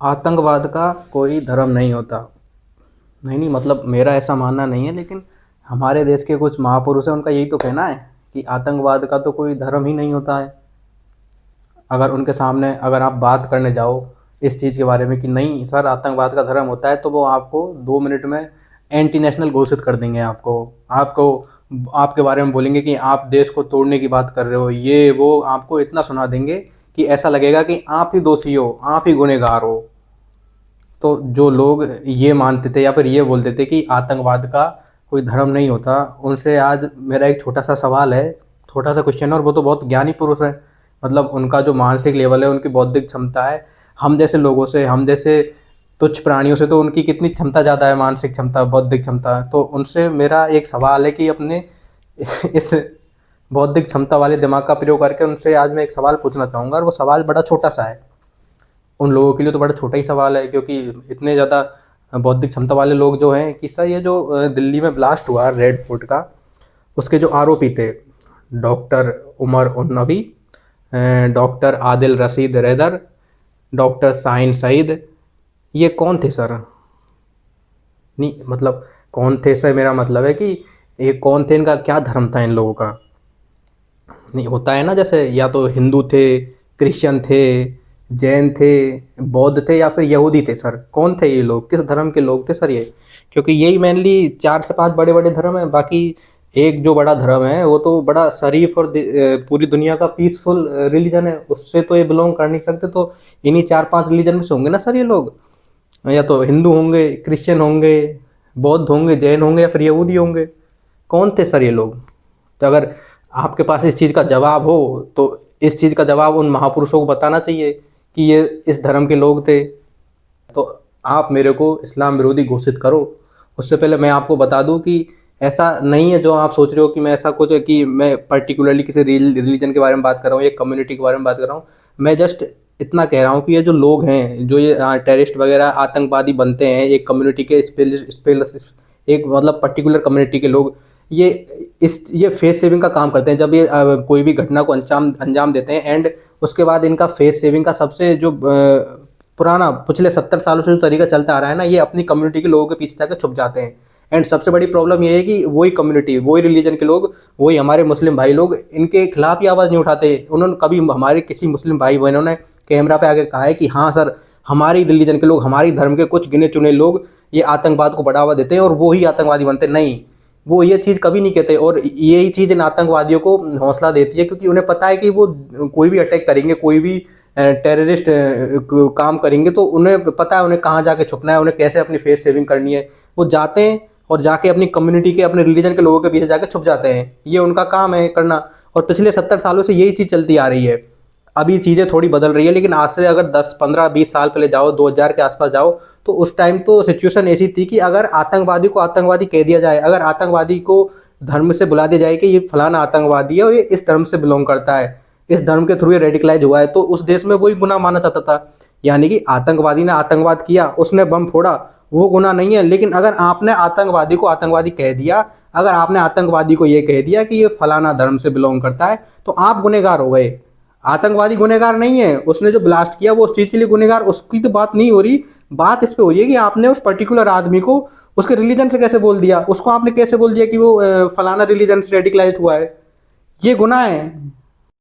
आतंकवाद का कोई धर्म नहीं होता। नहीं नहीं, मतलब मेरा ऐसा मानना नहीं है, लेकिन हमारे देश के कुछ महापुरुष हैं, उनका यही तो कहना है कि आतंकवाद का तो कोई धर्म ही नहीं होता है। अगर उनके सामने अगर आप बात करने जाओ इस चीज़ के बारे में कि नहीं सर आतंकवाद का धर्म होता है, तो वो आपको 2 मिनट में एंटी नेशनल घोषित कर देंगे। आपको आपको आपके बारे में बोलेंगे कि आप देश को तोड़ने की बात कर रहे हो, ये वो आपको इतना सुना देंगे कि ऐसा लगेगा कि आप ही दोषी हो, आप ही गुनहगार हो। तो जो लोग ये मानते थे या फिर ये बोलते थे कि आतंकवाद का कोई धर्म नहीं होता, उनसे आज मेरा एक छोटा सा सवाल है, छोटा सा क्वेश्चन है, और वो तो बहुत ज्ञानी पुरुष है। मतलब उनका जो मानसिक लेवल है, उनकी बौद्धिक क्षमता है, हम जैसे लोगों से, हम जैसे तुच्छ प्राणियों से तो उनकी कितनी क्षमता ज़्यादा है, मानसिक क्षमता, बौद्धिक क्षमता। तो उनसे मेरा एक सवाल है कि अपने इस बौद्धिक क्षमता वाले दिमाग का प्रयोग करके उनसे आज मैं एक सवाल पूछना चाहूँगा, और वो सवाल बड़ा छोटा सा है। उन लोगों के लिए तो बड़ा छोटा ही सवाल है, क्योंकि इतने ज़्यादा बौद्धिक क्षमता वाले लोग जो हैं कि सर ये जो दिल्ली में ब्लास्ट हुआ रेड फोर्ट का, उसके जो आरोपी थे, doctor Umar un Nabi, doctor Adil Rashid Rather, doctor Shaheen Saeed, ये कौन थे सर? नहीं मतलब कौन थे सर, मेरा मतलब है कि ये कौन थे, इनका क्या धर्म था इन लोगों का? नहीं होता है ना, जैसे या तो हिंदू थे, क्रिश्चियन थे, जैन थे, बौद्ध थे, या फिर यहूदी थे सर? कौन थे ये लोग, किस धर्म के लोग थे सर ये? क्योंकि यही मेनली 4 से 5 बड़े बड़े धर्म हैं। बाकी एक जो बड़ा धर्म है वो तो बड़ा शरीफ और पूरी दुनिया का पीसफुल रिलीजन है, उससे तो ये बिलोंग कर नहीं सकते। तो इन्हीं 4-5 रिलीजन में से होंगे ना सर ये लोग। या तो हिंदू होंगे, क्रिश्चियन होंगे, बौद्ध होंगे, जैन होंगे, या फिर यहूदी होंगे। कौन थे सर ये लोग? तो अगर आपके पास इस चीज़ का जवाब हो तो इस चीज़ का जवाब उन महापुरुषों को बताना चाहिए कि ये इस धर्म के लोग थे। तो आप मेरे को इस्लाम विरोधी घोषित करो, उससे पहले मैं आपको बता दूं कि ऐसा नहीं है जो आप सोच रहे हो कि मैं ऐसा कुछ है कि मैं पर्टिकुलरली किसी रिलीजन के बारे में बात कर रहा हूँ या कम्युनिटी के बारे में बात कर रहा हूँ। मैं जस्ट इतना कह रहा हूँ कि ये जो लोग हैं, जो ये टेररिस्ट वगैरह आतंकवादी बनते हैं एक कम्युनिटी के एक मतलब पर्टिकुलर कम्युनिटी के लोग, ये फेस सेविंग का काम करते हैं। जब ये कोई भी घटना को अंजाम अंजाम देते हैं, एंड उसके बाद इनका फेस सेविंग का सबसे जो पुराना पिछले 70 सालों से जो तरीका चलता आ रहा है ना, ये अपनी कम्युनिटी के लोगों के पीछे जाकर छुप जाते हैं। एंड सबसे बड़ी प्रॉब्लम ये है कि वही कम्युनिटी, वही रिलीजन के लोग, वही हमारे मुस्लिम भाई लोग इनके खिलाफ ही आवाज़ नहीं उठाते। उन्होंने कभी हमारे किसी मुस्लिम भाई बहनों ने कैमरा पे आके कहा है कि हाँ सर हमारी रिलीजन के लोग, हमारी धर्म के कुछ गिने चुने लोग ये आतंकवाद को बढ़ावा देते हैं और वो ही आतंकवादी बनते? नहीं, वो ये चीज़ कभी नहीं कहते। और यही चीज़ इन आतंकवादियों को हौसला देती है, क्योंकि उन्हें पता है कि वो कोई भी अटैक करेंगे, कोई भी टेररिस्ट काम करेंगे, तो उन्हें पता है उन्हें कहाँ जाके छुपना है, उन्हें कैसे अपनी फेस सेविंग करनी है। वो जाते हैं और जाके अपनी कम्युनिटी के, अपने रिलीजन के लोगों के पीछे जाके छुप जाते हैं। ये उनका काम है करना, और पिछले 70 सालों से यही चीज़ चलती आ रही है। अभी चीज़ें थोड़ी बदल रही है, लेकिन आज से अगर 10-15-20 साल पहले जाओ, 2000 के आसपास जाओ, तो उस टाइम तो सिचुएशन ऐसी थी कि अगर आतंकवादी को आतंकवादी कह दिया जाए, अगर आतंकवादी को धर्म से बुला दिया जाए कि ये फलाना आतंकवादी है और ये इस धर्म से बिलोंग करता है, इस धर्म के थ्रू ये रेडिकलाइज हुआ है, तो उस देश में वही गुनाह माना जाता था। यानी कि आतंकवादी ने आतंकवाद किया, उसने बम फोड़ा, वो गुनाह नहीं है। लेकिन अगर आपने आतंकवादी को आतंकवादी कह दिया, अगर आपने आतंकवादी को ये कह दिया कि ये फलाना धर्म से बिलोंग करता है, तो आप गुनहगार हो गए। आतंकवादी गुनहगार नहीं है, उसने जो ब्लास्ट किया वो उस चीज़ के लिए गुनहगार, उसकी तो बात नहीं हो रही। बात इस पे हो रही है कि आपने उस पर्टिकुलर आदमी को उसके रिलीजन से कैसे बोल दिया, उसको आपने कैसे बोल दिया कि वो फलाना रिलीजन से रेडिकलाइज हुआ है, ये गुनाह है।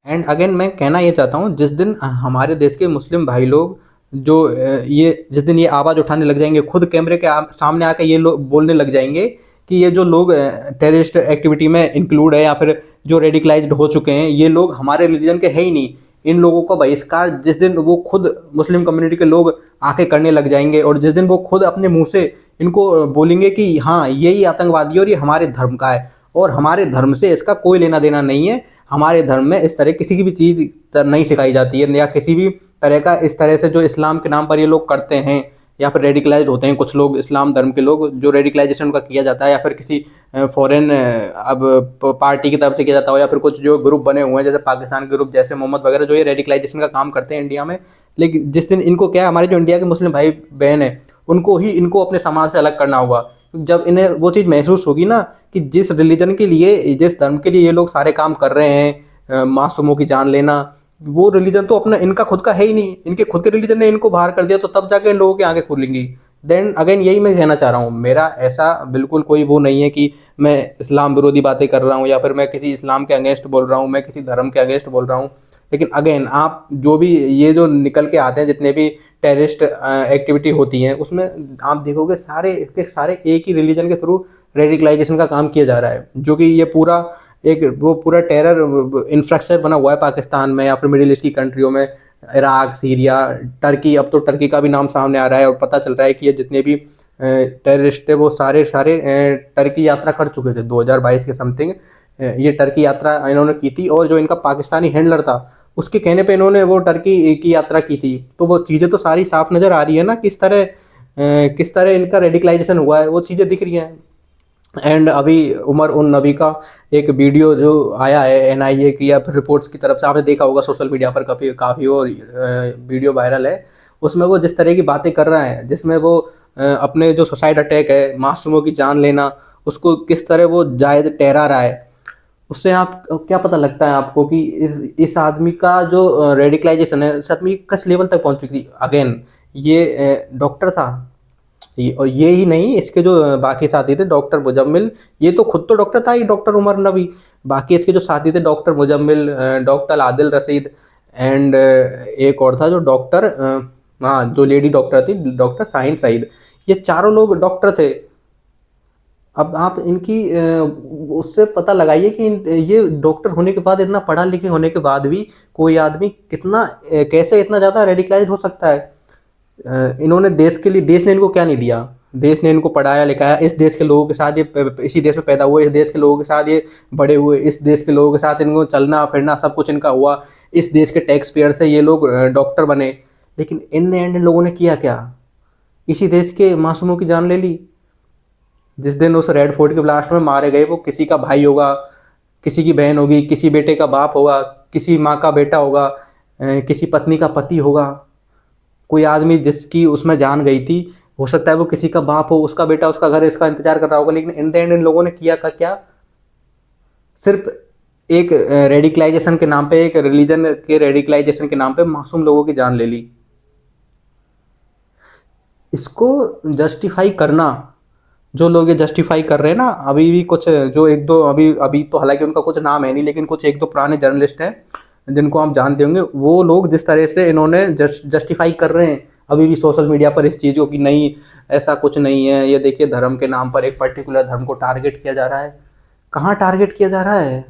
एंड अगेन मैं कहना ये चाहता हूँ, जिस दिन हमारे देश के मुस्लिम भाई लोग जो ये जिस दिन ये आवाज़ उठाने लग जाएंगे, खुद कैमरे के सामने आकर ये लोग बोलने लग जाएंगे कि ये जो लोग टेररिस्ट एक्टिविटी में इंक्लूड है या फिर जो रेडिकलाइज्ड हो चुके हैं, ये लोग हमारे रिलीजन के है ही नहीं, इन लोगों का बहिष्कार जिस दिन वो खुद मुस्लिम कम्युनिटी के लोग आके करने लग जाएंगे, और जिस दिन वो खुद अपने मुंह से इनको बोलेंगे कि हाँ यही आतंकवादी है और ये हमारे धर्म का है और हमारे धर्म से इसका कोई लेना देना नहीं है, हमारे धर्म में इस तरह किसी की भी चीज़ नहीं सिखाई जाती है, या किसी भी तरह का इस तरह से जो इस्लाम के नाम पर ये लोग करते हैं या फिर रेडिकलाइज होते हैं कुछ लोग, इस्लाम धर्म के लोग, जो रेडिकलाइजेशन उनका किया जाता है या फिर किसी फॉरेन अब पार्टी की तरफ से किया जाता हो, या फिर कुछ जो ग्रुप बने हुए हैं जैसे पाकिस्तान के ग्रुप जैसे मोहम्मद वगैरह, जो ये रेडिकलाइजेशन का काम करते हैं इंडिया में। लेकिन जिस दिन इनको क्या है, हमारे जो इंडिया के मुस्लिम भाई बहन है उनको ही इनको अपने समाज से अलग करना होगा। जब इन्हें वो चीज़ महसूस होगी ना कि जिस रिलीजन के लिए, जिस धर्म के लिए ये लोग सारे काम कर रहे हैं, मासूमों की जान लेना, वो रिलीजन तो अपना इनका खुद का है ही नहीं, इनके खुद के रिलीजन ने इनको बाहर कर दिया, तो तब जाके इन लोगों की आंखें खुलेंगी। देन अगेन यही मैं कहना चाह रहा हूँ, मेरा ऐसा बिल्कुल कोई वो नहीं है कि मैं इस्लाम विरोधी बातें कर रहा हूँ या फिर मैं किसी इस्लाम के अगेंस्ट बोल रहा हूँ, मैं किसी धर्म के अगेंस्ट बोल रहा हूँ। लेकिन अगेन आप जो भी ये जो निकल के आते हैं, जितने भी टेररिस्ट एक्टिविटी होती हैं, उसमें आप देखोगे सारे के सारे एक ही रिलीजन के थ्रू रेडिकलाइजेशन का काम किया जा रहा है, जो कि ये पूरा एक वो पूरा टेरर इंफ्रास्ट्रक्चर बना हुआ है पाकिस्तान में या फिर मिडिल ईस्ट की कंट्रियों में, इराक, सीरिया, टर्की। अब तो टर्की का भी नाम सामने आ रहा है और पता चल रहा है कि ये जितने भी टेररिस्ट थे वो सारे सारे टर्की यात्रा कर चुके थे 2022 के समथिंग। ये टर्की यात्रा इन्होंने की थी, और जो इनका पाकिस्तानी हैंडलर था उसके कहने पे इन्होंने वो टर्की की यात्रा की थी। तो वो चीज़ें तो सारी साफ नज़र आ रही है ना, किस तरह इनका रेडिकलाइजेशन हुआ है, वो चीज़ें दिख रही हैं। एंड अभी उमर उन नबी का एक वीडियो जो आया है एनआईए की या फिर रिपोर्ट्स की तरफ से, आपने देखा होगा सोशल मीडिया पर काफ़ी काफ़ी वो वीडियो वायरल है। उसमें वो जिस तरह की बातें कर रहा है, जिसमें वो अपने जो सुसाइड अटैक है, मासूमों की जान लेना, उसको किस तरह वो जायज़ ठहरा रहा है, उससे आप क्या पता लगता है आपको कि इस आदमी का जो रेडिकलाइजेशन है, इस आदमी किस लेवल तक पहुंच चुकी थी। अगेन ये डॉक्टर था, और ये ही नहीं, इसके जो बाकी साथी थे, डॉक्टर मुजम्मिल, ये तो खुद तो डॉक्टर था ही, डॉक्टर उमर नबी। बाकी इसके जो साथी थे, doctor Muzammil, doctor Adil Rashid, and एक और था जो डॉक्टर, हाँ जो लेडी डॉक्टर थी, डॉक्टर शाहीन सईद। ये चारों लोग डॉक्टर थे। अब आप इनकी उससे पता लगाइए कि ये डॉक्टर होने के बाद, इतना पढ़ा लिखे होने के बाद भी कोई आदमी कितना कैसे इतना ज़्यादा रेडिकलाइज हो सकता है। इन्होंने देश के लिए, देश ने इनको क्या नहीं दिया, देश ने इनको पढ़ाया लिखाया, इस देश के लोगों के साथ ये इसी देश में पैदा हुए, इस देश के लोगों के साथ ये बड़े हुए, इस देश के लोगों के साथ इनको चलना फिरना सब कुछ इनका हुआ, इस देश के टैक्स पेयर से ये लोग डॉक्टर बने। लेकिन इन एंड इन लोगों ने किया क्या, इसी देश के मासूमों की जान ले ली। जिस दिन उस रेड फोर्ट के ब्लास्ट में मारे गए, वो किसी का भाई होगा, किसी की बहन होगी, किसी बेटे का बाप होगा, किसी माँ का बेटा होगा, किसी पत्नी का पति होगा। कोई आदमी जिसकी उसमें जान गई थी, हो सकता है वो किसी का बाप हो, उसका बेटा उसका घर इसका इंतजार कर रहा होगा। लेकिन इन द एंड इन लोगों ने किया का क्या, सिर्फ एक रेडिकलाइजेशन के नाम पे, एक रिलीजन के रेडिकलाइजेशन के नाम पे मासूम लोगों की जान ले ली। इसको जस्टिफाई करना, जो लोग ये जस्टिफाई कर रहे हैं ना, अभी भी कुछ जो एक दो, अभी अभी तो हालांकि उनका कुछ नाम है नहीं, लेकिन कुछ एक दो पुराने जर्नलिस्ट हैं जिनको आप जानते होंगे, वो लोग जिस तरह से इन्होंने जस्टिफाई कर रहे हैं अभी भी सोशल मीडिया पर इस चीज़ को कि नहीं ऐसा कुछ नहीं है, ये देखिए धर्म के नाम पर एक पर्टिकुलर धर्म को टारगेट किया जा रहा है। कहाँ टारगेट किया जा रहा है,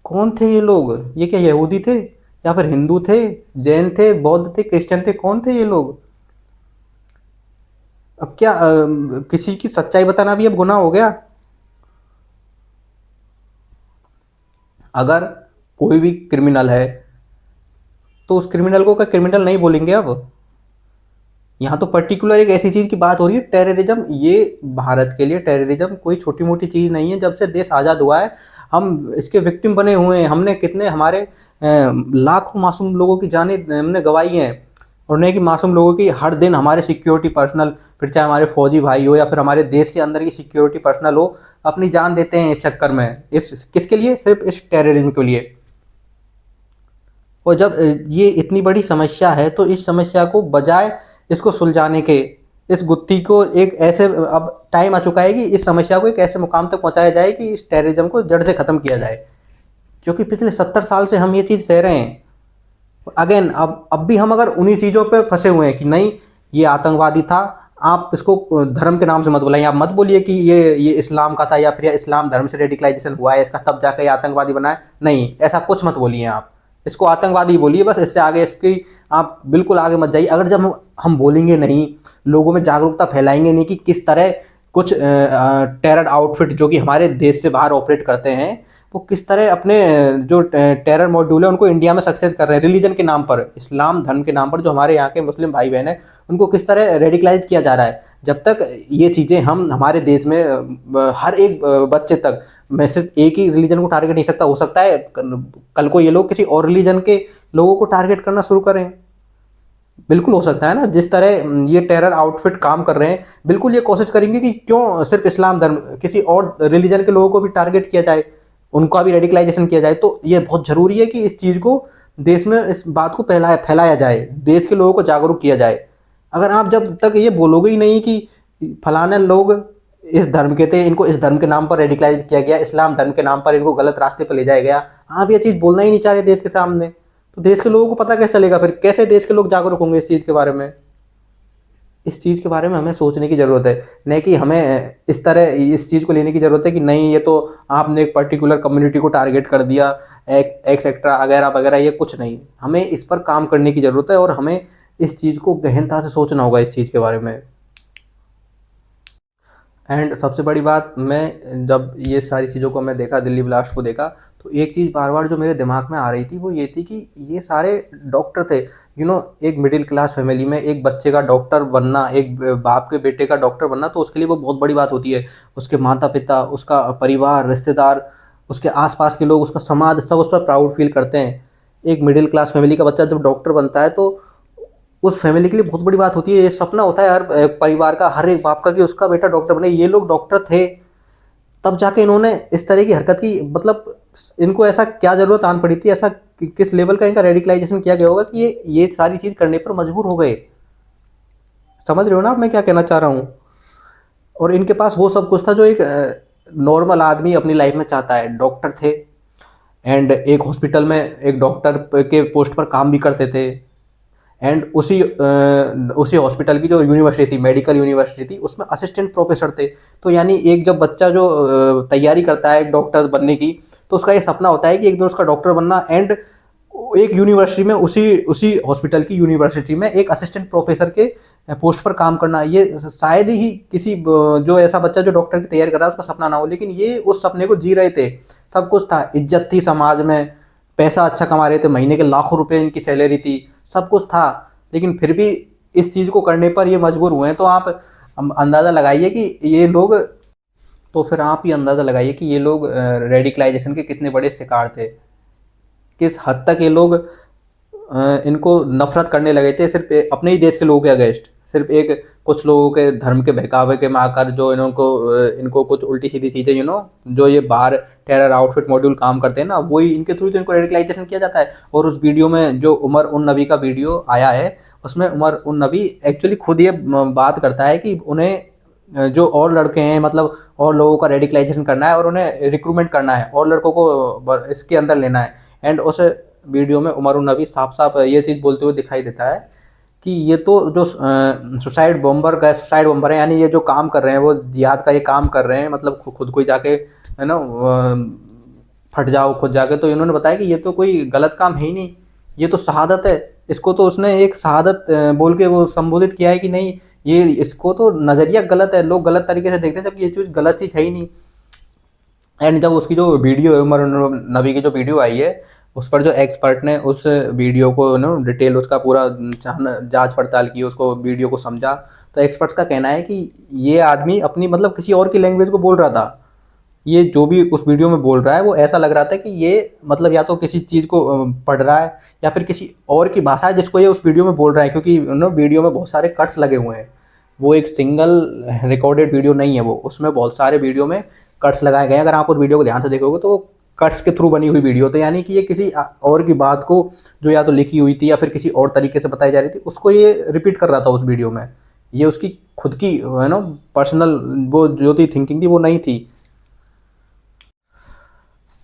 कौन थे ये लोग, ये क्या यहूदी थे या फिर हिंदू थे, जैन थे, बौद्ध थे, क्रिश्चियन थे, कौन थे ये लोग। अब क्या किसी की सच्चाई बताना भी अब गुनाह हो गया। अगर कोई भी क्रिमिनल है तो उस क्रिमिनल को क्या क्रिमिनल नहीं बोलेंगे। अब यहाँ तो पर्टिकुलर एक ऐसी चीज़ की बात हो रही है, टेररिज्म। ये भारत के लिए टेररिज्म कोई छोटी मोटी चीज़ नहीं है। जब से देश आज़ाद हुआ है हम इसके विक्टिम बने हुए हैं। हमने कितने, हमारे लाखों मासूम लोगों की जानें हमने गंवाई हैं, और नहीं कि मासूम लोगों की हर दिन हमारे सिक्योरिटी पर्सनल, फिर चाहे हमारे फौजी भाई हो या फिर हमारे देश के अंदर की सिक्योरिटी पर्सनल हो, अपनी जान देते हैं इस चक्कर में। इस किसके लिए, सिर्फ इस टेररिज्म के लिए। और जब ये इतनी बड़ी समस्या है तो इस समस्या को बजाय इसको सुलझाने के, इस गुत्थी को एक ऐसे, अब टाइम आ चुका है कि इस समस्या को एक ऐसे मुकाम तक पहुंचाया जाए कि इस टेररिज्म को जड़ से ख़त्म किया जाए। क्योंकि पिछले 70 साल से हम ये चीज़ सह रहे हैं। अगेन अब भी हम अगर उन्हीं चीज़ों पे फंसे हुए हैं कि नहीं ये आतंकवादी था, आप इसको धर्म के नाम से मत बुलाइए। आप मत बोलिए कि ये इस्लाम का था या फिर इस्लाम धर्म से रेडिकलाइजेशन हुआ है इसका, तब जाकर ये आतंकवादी बना है। नहीं, ऐसा कुछ मत बोलिए। आप इसको आतंकवादी बोलिए बस, इससे आगे इसकी आप बिल्कुल आगे मत जाइए। अगर जब हम बोलेंगे नहीं, लोगों में जागरूकता फैलाएंगे नहीं कि किस तरह कुछ टेरर आउटफिट जो कि हमारे देश से बाहर ऑपरेट करते हैं, वो किस तरह अपने जो टेरर मॉड्यूल है उनको इंडिया में सक्सेस कर रहे हैं, रिलीजन के नाम पर, इस्लाम धर्म के नाम पर, जो हमारे यहाँ के मुस्लिम भाई बहन हैं उनको किस तरह रेडिकलाइज किया जा रहा है। जब तक ये चीज़ें हम हमारे देश में हर एक बच्चे तक, मैं सिर्फ एक ही रिलीजन को टारगेट नहीं सकता, हो सकता है कल को ये लोग किसी और रिलीजन के लोगों को टारगेट करना शुरू करें। बिल्कुल हो सकता है ना, जिस तरह ये टेरर आउटफिट काम कर रहे हैं, बिल्कुल ये कोशिश करेंगे कि क्यों सिर्फ इस्लाम धर्म, किसी और रिलीजन के लोगों को भी टारगेट किया जाए, उनका भी रेडिकलाइजेशन किया जाए। तो ये बहुत ज़रूरी है कि इस चीज़ को देश में इस बात को फैलाया फैलाया जाए, देश के लोगों को जागरूक किया जाए। अगर आप जब तक ये बोलोगे ही नहीं कि फलाने लोग इस धर्म के थे, इनको इस धर्म के नाम पर रेडिकलाइज किया गया, इस्लाम धर्म के नाम पर इनको गलत रास्ते पर ले जाया गया, आप ये चीज़ बोलना ही नहीं चाह रहे देश के सामने, तो देश के लोगों को पता कैसे चलेगा? फिर कैसे देश के लोग जागरूक होंगे इस चीज़ के बारे में? इस चीज़ के बारे में हमें सोचने की ज़रूरत है, नहीं कि हमें इस तरह इस चीज़ को लेने की ज़रूरत है कि नहीं, ये तो आपने एक पर्टिकुलर कम्युनिटी को टारगेट कर दिया, एक्सेट्रा वगैरह वगैरह। ये कुछ नहीं, हमें इस पर काम करने की ज़रूरत है और हमें इस चीज़ को गहनता से सोचना होगा इस चीज़ के बारे में। एंड सबसे बड़ी बात, मैं जब ये सारी चीज़ों को मैं देखा, दिल्ली ब्लास्ट को देखा, तो एक चीज़ बार बार जो मेरे दिमाग में आ रही थी वो ये थी कि ये सारे डॉक्टर थे। एक मिडिल क्लास फैमिली में एक बच्चे का डॉक्टर बनना, एक बाप के बेटे का डॉक्टर बनना, तो उसके लिए वो बहुत बड़ी बात होती है। उसके माता पिता, उसका परिवार, रिश्तेदार, उसके आसपास के लोग, उसका समाज, सब उस पर प्राउड फील करते हैं। एक मिडिल क्लास फैमिली का बच्चा जब डॉक्टर बनता है तो उस फैमिली के लिए बहुत बड़ी बात होती है। ये सपना होता है हर परिवार का, हर एक बाप का, कि उसका बेटा डॉक्टर बने। ये लोग डॉक्टर थे, तब जाके इन्होंने इस तरह की हरकत की। मतलब इनको ऐसा क्या ज़रूरत आन पड़ी थी, ऐसा किस लेवल का इनका रेडिकलाइजेशन किया गया होगा कि ये सारी चीज़ करने पर मजबूर हो गए। समझ रहे हो ना आप मैं क्या कहना चाह रहा हूँ? और इनके पास वो सब कुछ था जो एक नॉर्मल आदमी अपनी लाइफ में चाहता है। डॉक्टर थे, एंड एक हॉस्पिटल में एक डॉक्टर के पोस्ट पर काम भी करते थे, एंड उसी हॉस्पिटल की जो यूनिवर्सिटी थी, मेडिकल यूनिवर्सिटी थी, उसमें असिस्टेंट प्रोफेसर थे। तो यानी एक जब बच्चा जो तैयारी करता है डॉक्टर बनने की, तो उसका ये सपना होता है कि एक दिन उसका डॉक्टर बनना, एंड एक यूनिवर्सिटी में, उसी उसी हॉस्पिटल की यूनिवर्सिटी में एक असिस्टेंट प्रोफेसर के पोस्ट पर काम करना। ये शायद ही किसी जो ऐसा बच्चा जो डॉक्टर की तैयारी कर रहा है उसका सपना ना हो, लेकिन ये उस सपने को जी रहे थे। सब कुछ था, इज्जत थी समाज में, पैसा अच्छा कमा रहे थे, महीने के लाखों रुपए इनकी सैलरी थी, सब कुछ था, लेकिन फिर भी इस चीज़ को करने पर ये मजबूर हुए हैं। तो आप अंदाज़ा लगाइए कि ये लोग, तो फिर आप ही अंदाज़ा लगाइए कि ये लोग रेडिकलाइजेशन के कितने बड़े शिकार थे, किस हद तक ये लोग इनको नफरत करने लगे थे सिर्फ अपने ही देश के लोगों के अगेंस्ट, सिर्फ एक कुछ लोगों के धर्म के बहकावे के में आकर, जो इनको कुछ उल्टी सीधी चीज़ें जो ये बाहर टेरर आउटफिट मॉड्यूल काम करते हैं ना, वही इनके थ्रू तो इनको रेडिकलाइजेशन किया जाता है। और उस वीडियो में जो उमर उन नबी का वीडियो आया है, उसमें उमर उन नबी एक्चुअली खुद ये बात करता है कि उन्हें जो और लड़के हैं, मतलब और लोगों का रेडिकलाइजेशन करना है और उन्हें रिक्रूटमेंट करना है और लड़कों को इसके अंदर लेना है। एंड उस वीडियो में उमर उन नबी साफ साफ ये चीज़ बोलते हुए दिखाई देता है कि ये तो जो सुसाइड बॉम्बर है, यानी ये जो काम कर रहे हैं, वो जिहाद का ये काम कर रहे हैं, मतलब खुद को ही जाके, है ना, फट जाओ खुद जाके। तो इन्होंने बताया कि ये तो कोई गलत काम है ही नहीं, ये तो शहादत है। इसको तो उसने एक शहादत बोल के वो संबोधित किया है कि नहीं, ये इसको तो नज़रिया गलत है, लोग गलत तरीके से देखते हैं, जबकि ये चीज़ गलत चीज़ है ही नहीं। एंड जब उसकी जो वीडियो है, उमर नबी की जो वीडियो आई है, उस पर जो एक्सपर्ट ने उस वीडियो को डिटेल उसका पूरा जांच पड़ताल की, उसको वीडियो को समझा, तो एक्सपर्ट्स का कहना है कि ये आदमी अपनी, मतलब किसी और की लैंग्वेज को बोल रहा था। ये जो भी उस वीडियो में बोल रहा है वो ऐसा लग रहा था कि ये मतलब या तो किसी चीज़ को पढ़ रहा है, या फिर किसी और की भाषा है जिसको ये उस वीडियो में बोल रहा है, क्योंकि वीडियो में बहुत सारे कट्स लगे हुए हैं। वो एक सिंगल रिकॉर्डेड वीडियो नहीं है, वो उसमें बहुत सारे वीडियो में कट्स लगाए गए हैं। अगर आप उस वीडियो को ध्यान से देखोगे तो वो कट्स के थ्रू बनी हुई वीडियो, तो यानी कि ये किसी और की बात को, जो या तो लिखी हुई थी या फिर किसी और तरीके से बताई जा रही थी, उसको ये रिपीट कर रहा था उस वीडियो में। ये उसकी खुद की, है ना, पर्सनल वो जो थी थिंकिंग थी, वो नहीं थी।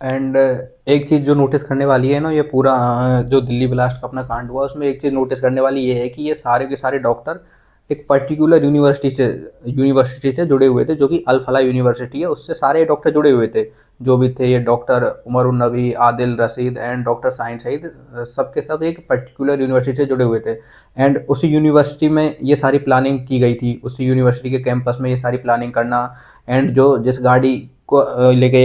एंड एक चीज़ जो नोटिस करने वाली है ना, ये पूरा जो दिल्ली ब्लास्ट का अपना कांड हुआ, उसमें एक चीज़ नोटिस करने वाली ये है कि ये सारे के सारे डॉक्टर एक पर्टिकुलर यूनिवर्सिटी से जुड़े हुए थे, जो कि अल फलाह यूनिवर्सिटी है, उससे सारे डॉक्टर जुड़े हुए थे। जो भी थे ये doctor, Umar un Nabi, Adil Rashid and doctor Shaheen Saeed, सबके सब एक पर्टिकुलर यूनिवर्सिटी से जुड़े हुए थे। एंड उसी यूनिवर्सिटी में ये सारी प्लानिंग की गई थी, उसी यूनिवर्सिटी के कैंपस में ये सारी प्लानिंग करना। एंड जो जिस गाड़ी को लेके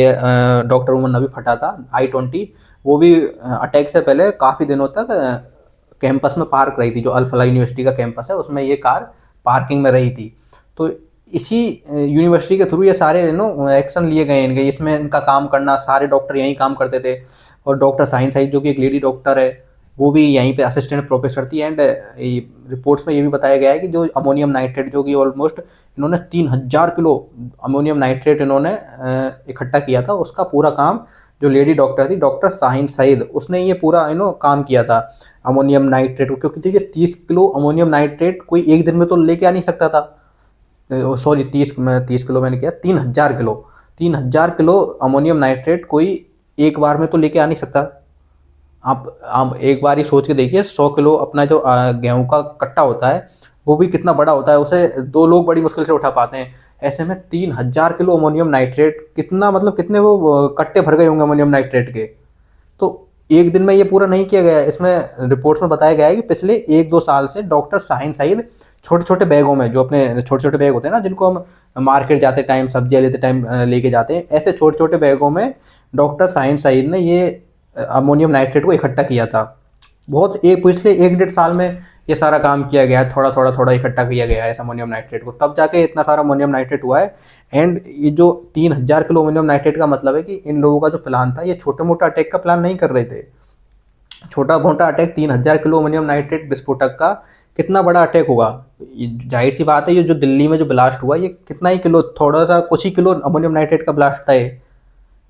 डॉक्टर उमर नबी फटा था, I-20, वो भी अटैक से पहले काफ़ी दिनों तक कैंपस में पार्क रही थी। जो अल फलाह यूनिवर्सिटी का कैंपस है, उसमें ये कार पार्किंग में रही थी। तो इसी यूनिवर्सिटी के थ्रू ये सारे एक्शन लिए गए इनके, इसमें इनका काम करना, सारे डॉक्टर यहीं काम करते थे। और डॉक्टर साइन सईद जो कि एक लेडी डॉक्टर है, वो भी यहीं पे असिस्टेंट प्रोफेसर थी। एंड रिपोर्ट्स में ये भी बताया गया है कि जो अमोनियम नाइट्रेट, जो कि ऑलमोस्ट इन्होंने 3000 किलो अमोनियम नाइट्रेट इन्होंने इकट्ठा किया था, उसका पूरा काम जो लेडी डॉक्टर थी, डॉक्टर शाहीन सईद, उसने ये पूरा काम किया था अमोनियम नाइट्रेट को। क्योंकि देखिए 30 किलो अमोनियम नाइट्रेट कोई एक दिन में तो लेके आ नहीं सकता था। सॉरी, 30 किलो मैंने किया, 3,000 किलो, 3,000 किलो अमोनियम नाइट्रेट कोई एक बार में तो लेके आ नहीं सकता। आप एक बार ही सोच के देखिए, 100 किलो अपना जो गेहूं का कट्टा होता है वो भी कितना बड़ा होता है, उसे दो लोग बड़ी मुश्किल से उठा पाते हैं। ऐसे में 3,000 किलो अमोनियम नाइट्रेट, कितना मतलब कितने वो कट्टे भर गए होंगे अमोनियम नाइट्रेट के। तो एक दिन में ये पूरा नहीं किया गया है। इसमें रिपोर्ट्स में बताया गया है कि पिछले 1-2 साल से डॉक्टर शाहीन सईद छोटे छोटे बैगों में, जो अपने छोटे छोटे बैग होते हैं ना, जिनको हम मार्केट जाते टाइम, सब्जियां लेते टाइम लेके जाते हैं, ऐसे छोटे छोटे बैगों में डॉक्टर शाहीन सईद ने ये अमोनियम नाइट्रेट को इकट्ठा किया था। बहुत एक पिछले 1-1.5 साल में ये सारा काम किया गया है, थोड़ा थोड़ा थोड़ा इकट्ठा किया गया है इस अमोनियम नाइट्रेट को, तब जाके इतना सारा अमोनियम नाइट्रेट हुआ है। एंड ये जो 3,000 किलो अमोनियम नाइट्रेट का मतलब है कि इन लोगों का जो प्लान था, ये छोटे मोटा अटैक का प्लान नहीं कर रहे थे। छोटा मोटा अटैक, 3,000 किलो अमोनियम नाइट्रेट विस्फोटक का कितना बड़ा अटैक होगा। जाहिर सी बात है, ये जो दिल्ली में जो ब्लास्ट हुआ, ये कितना ही किलो, थोड़ा सा कुछ ही किलो अमोनियम नाइट्रेट का ब्लास्ट था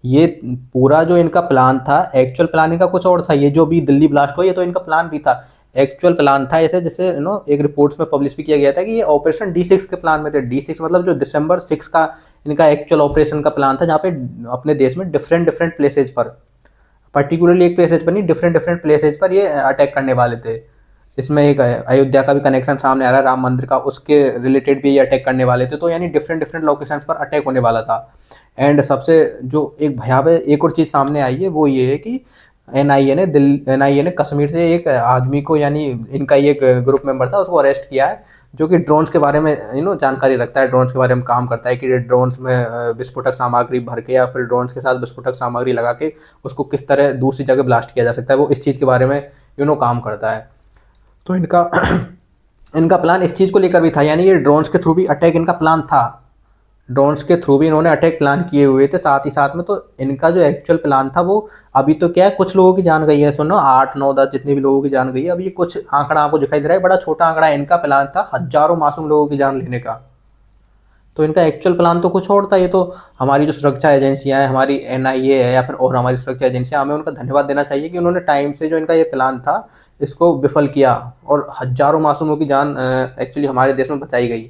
ये पूरा जो इनका प्लान था, एक्चुअल प्लान इनका कुछ और था। ये जो भी दिल्ली ब्लास्ट हुआ, ये तो इनका प्लान भी था, एक्चुअल प्लान था। ऐसे जैसे एक रिपोर्ट्स में पब्लिश भी किया गया था कि ये ऑपरेशन D6 के प्लान में थे। D6 मतलब जो दिसंबर 6 का इनका एक्चुअल ऑपरेशन का प्लान था, जहाँ पे अपने देश में डिफरेंट डिफरेंट प्लेसेज पर, पर्टिकुलरली एक प्लेसेज पर नहीं, डिफरेंट डिफरेंट प्लेसेज पर ये अटैक करने वाले थे। इसमें एक अयोध्या का भी कनेक्शन सामने आ रहा है, राम मंदिर का, उसके रिलेटेड भी ये अटैक करने वाले थे। तो यानी डिफरेंट डिफरेंट लोकेशंस पर अटैक होने वाला था। एंड सबसे जो एक भयावह एक और चीज़ सामने आई है, वो ये है कि एनआईए ने कश्मीर से एक आदमी को, यानी इनका ये एक ग्रुप मेंबर था, उसको अरेस्ट किया है, जो कि ड्रोन्स के बारे में जानकारी रखता है, ड्रोन्स के बारे में काम करता है कि ड्रोन्स में विस्फोटक सामग्री भर के या फिर ड्रोन्स के साथ विस्फोटक सामग्री लगा के उसको किस तरह दूसरी जगह ब्लास्ट किया जा सकता है, वो इस चीज़ के बारे में काम करता है। तो इनका इनका प्लान इस चीज़ को लेकर भी था, यानी ये ड्रोन्स के थ्रू भी अटैक इनका प्लान था। ड्रोन्स के थ्रू भी इन्होंने अटैक प्लान किए हुए थे साथ ही साथ में। तो इनका जो एक्चुअल प्लान था, वो अभी तो क्या है, कुछ लोगों की जान गई है, सुनो 8-9-10 जितने भी लोगों की जान गई है। अभी ये कुछ आंकड़ा आपको दिखाई दे रहा है, बड़ा छोटा आंकड़ा है। इनका प्लान था हजारों मासूम लोगों की जान लेने का। तो इनका एक्चुअल प्लान तो कुछ और था। ये तो हमारी जो सुरक्षा एजेंसियां हैं, हमारी एनआईए है या फिर और हमारी सुरक्षा एजेंसियां, हमें उनका धन्यवाद देना चाहिए कि उन्होंने टाइम से जो इनका ये प्लान था, इसको विफल किया और हजारों मासूमों की जान एक्चुअली हमारे देश में बचाई गई।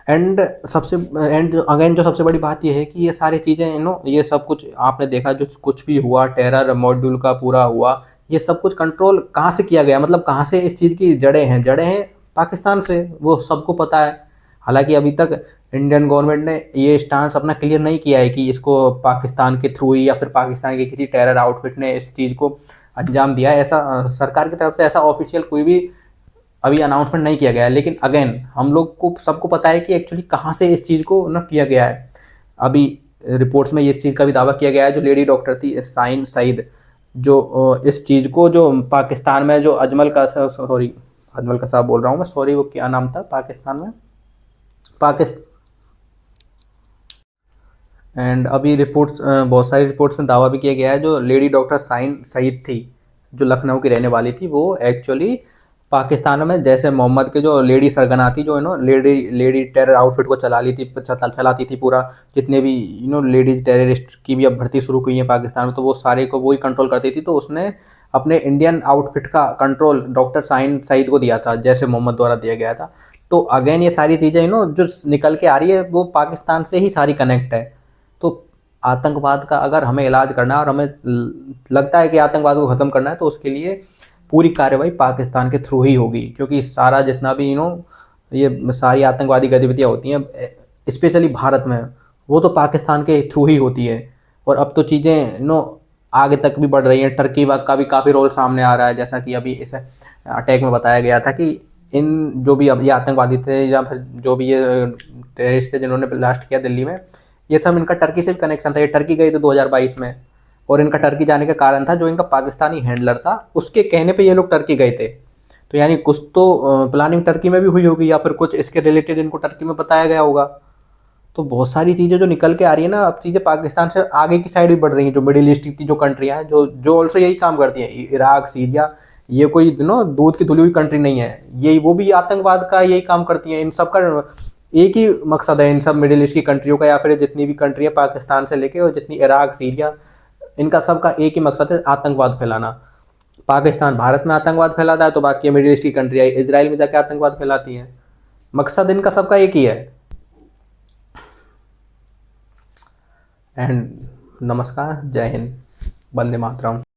एंड सबसे एंड अगेन जो सबसे बड़ी बात यह है कि ये सारी चीज़ें ये सब कुछ आपने देखा, जो कुछ भी हुआ, टेरर मॉड्यूल का पूरा हुआ, ये सब कुछ कंट्रोल कहाँ से किया गया, मतलब कहाँ से इस चीज़ की जड़ें हैं पाकिस्तान से, वो सबको पता है। हालांकि अभी तक इंडियन गवर्नमेंट ने ये स्टांस अपना क्लियर नहीं किया है कि इसको पाकिस्तान के थ्रू ही या फिर पाकिस्तान के किसी टेरर आउटफिट ने इस चीज़ को अंजाम दिया है। ऐसा सरकार की तरफ से ऐसा ऑफिशियल कोई भी अभी अनाउंसमेंट नहीं किया गया है। लेकिन अगेन हम लोग को सबको पता है कि एक्चुअली कहाँ से इस चीज़ को किया गया है। अभी रिपोर्ट्स में इस चीज़ का भी दावा किया गया है, जो लेडी डॉक्टर थी शाहीन सईद, जो इस चीज़ को जो पाकिस्तान में जो अजमल कसाब बोल रहा हूँ मैं, सॉरी, वो क्या नाम था पाकिस्तान में, पाकिस्तान। एंड अभी रिपोर्ट्स, बहुत सारी रिपोर्ट्स में दावा भी किया गया है, जो लेडी डॉक्टर शाहीन सईद थी, जो लखनऊ की रहने वाली थी, वो एक्चुअली पाकिस्तान में जैसे मोहम्मद के जो लेडी सरगना थी, जो लेडी टेरर आउटफिट को चलाती थी पूरा, जितने भी लेडीज टेररिस्ट की भी अब भर्ती शुरू हुई है पाकिस्तान में, तो वो सारे को वही कंट्रोल करती थी। तो उसने अपने इंडियन आउटफिट का कंट्रोल डॉक्टर शाहीन सईद को दिया था, जैसे मोहम्मद द्वारा दिया गया था। तो अगेन ये सारी चीज़ें जो निकल के आ रही है, वो पाकिस्तान से ही सारी कनेक्ट है। तो आतंकवाद का अगर हमें इलाज करना है और हमें लगता है कि आतंकवाद को ख़त्म करना है, तो उसके लिए पूरी कार्रवाई पाकिस्तान के थ्रू ही होगी। क्योंकि सारा जितना भी ये सारी आतंकवादी गतिविधियाँ होती हैं, स्पेशली भारत में, वो तो पाकिस्तान के थ्रू ही होती है। और अब तो चीज़ें आगे तक भी बढ़ रही हैं। टर्की का भी काफ़ी रोल सामने आ रहा है, जैसा कि अभी इस अटैक में बताया गया था कि इन जो भी अब ये आतंकवादी थे या फिर जो भी ये टेररिस्ट थे जिन्होंने ब्लास्ट किया दिल्ली में, ये सब इनका टर्की से भी कनेक्शन था। ये टर्की गए थे 2022 में, और इनका टर्की जाने का कारण था, जो इनका पाकिस्तानी हैंडलर था उसके कहने पे ये लोग टर्की गए थे। तो यानी कुछ तो प्लानिंग टर्की में भी हुई होगी, या फिर कुछ इसके रिलेटेड इनको टर्की में बताया गया होगा। तो बहुत सारी चीज़ें जो निकल के आ रही है ना, अब चीज़ें पाकिस्तान से आगे की साइड भी बढ़ रही हैं। जो मिडिल ईस्ट की जो कंट्रियाँ हैं, जो ऑल्सो यही काम करती हैं, इराक, सीरिया, ये कोई दूध की धुली हुई कंट्री नहीं है, यही वो भी आतंकवाद का यही काम करती हैं। इन सब का एक ही मकसद है इन सब मिडिल ईस्ट की कंट्रियों का, या फिर जितनी भी कंट्री है पाकिस्तान से लेके और जितनी इराक सीरिया, इनका सबका एक ही मकसद है, आतंकवाद फैलाना। पाकिस्तान भारत में आतंकवाद फैलाता है तो बाकी मिडिल ईस्ट की कंट्री इसराइल में जाके आतंकवाद फैलाती है। मकसद इनका सबका एक ही है। एंड नमस्कार, जय हिंद, वंदे मातरम।